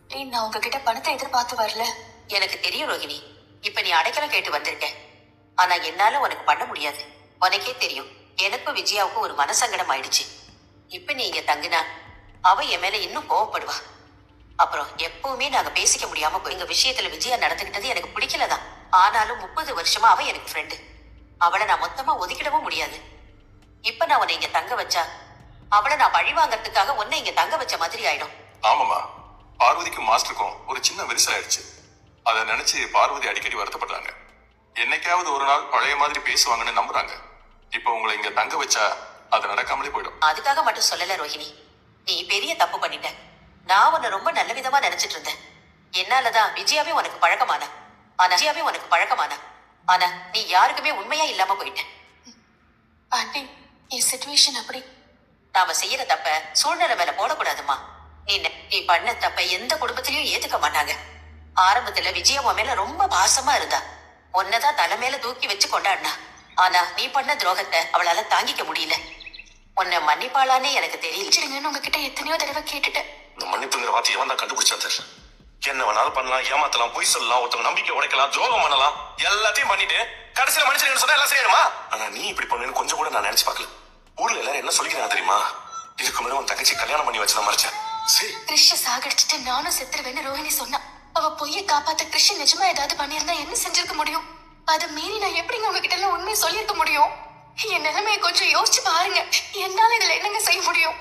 நான் உங்ககிட்ட பணத்தை எதிர்பார்த்து வரல. எனக்கு தெரியும் ரோகிணி. இப்ப நீ அடைக்கலம் கேட்டு வந்திருக்க. ஆனா என்னால உனக்கு பண்ண முடியாது. உனக்கே தெரியும், எனக்கும் விஜயாவுக்கும் ஒரு மனசங்கடம் ஆயிடுச்சு. இப்ப நீ இங்க தங்குனா அவ என் மேல இன்னும் கோவப்படுவா. அப்புறம் எப்பவுமே நாங்க பேசிக்க முடியாம எங்க விஷயத்துல விஜயா நடந்துகிட்டது எனக்கு பிடிக்கலதான். ஆனாலும் 30 வருஷமா அவ எனக்கு ஃப்ரெண்டு. அவளை நான் மொத்தமா ஒதுக்கிடவும் முடியாது. இப்ப நான் உன்னை இங்க தங்க வச்சா அவளை நான் பழி வாங்கறதுக்காக உன்னை இங்க தங்க வச்ச மாதிரி ஆயிடும். ஆமாமா, பார்வதிக்கும் மாஸ்டருக்கும் ஒரு சின்ன விரிசல் ஆயிடுச்சு. அதை நினைச்சு பார்வதி அடிக்கடி வருத்தப்படுறாங்க. என்னைக்காவது ஒரு நாள் பழைய மாதிரி பேசுவாங்கன்னு நம்புறாங்க. இப்ப உங்களை இங்க தங்க வச்சா அது நடக்காமலே போயிடும். அதுக்காக மட்டும் சொல்லல ரோஹிணி. நீ பெரிய தப்பு பண்ணிட்ட. நான் உன்னை ரொம்ப நல்ல விதமா நினைச்சிட்டு இருந்தேன். என்னாலதான் விஜயாவே உனக்கு பழக்கமானா. ஆனா நீ யாருக்குமே உண்மையா இல்லாம போயிட்ட. ஆண்டி, என் சிச்சுவேஷன் அப்படி. நாம செய்யற தப்ப சூழ்நிலை மேல போடக்கூடாதுமா. நீ பண்ண தப்ப எந்த குடும்பத்திலயும் ஏத்துக்க மாட்டாங்க. ஆரம்பத்துல விஜயா உன் மேல ரொம்ப பாசமா இருந்தா. உன்னதான் தலை மேல தூக்கி வச்சு கொண்டாடினா. ஆனா நீ பண்ண துரோகத்தை அவளால தாங்கிக்க முடியல. உன்னை மன்னிப்பாளானே எனக்கு தெரியல. உங்ககிட்ட எத்தனையோ தடவை கேட்டுட்டேன். இந்த மன்னிப்புங்கிற வார்த்தையை எவன் தான் கண்டுபிடிச்சா தெரியல. என்ன வேணாலும் பண்ணலாம், ஏமாத்தலாம், பொய் சொல்லலாம், ஒருத்தவங்க நம்பிக்கை உடைக்கலாம், துரோகம் பண்ணலாம், எல்லாத்தையும் பண்ணிட்டு கடைசியில மனுஷன் சொன்னா எல்லாம் சரியாயிடுமா? ஆனா நீ இப்படி பண்ணுன்னு கொஞ்சம் கூட நான் நினைச்சு பார்க்கல. ஊர்ல எல்லாரும் என்ன சொல்லிக்கிறாங்க தெரியுமா? இதுக்கு முன்னாடி உன் தங்கச்சி கல்யாணம் பண்ணி வச்சதான் மறைச்சேன். சரி, கிறிஷ சாகடிச்சிட்டு நானும் செத்துருவேன்னு ரோஹிணி சொன்னா. அவ பொய்யை காப்பாத்த கிறிஷ நிஜமா ஏதாவது பண்ணியிருந்தா என்ன செஞ்சிருக்க முடியும்? அதை மீறி நான் எப்படிங்க உங்ககிட்ட எல்லாம் உண்மையை சொல்லியிருக்க முடியும்? என் நிலைமையை கொஞ்சம் யோசிச்சு பாருங்க. என்னால இதுல என்னங்க செய்ய முடியும்?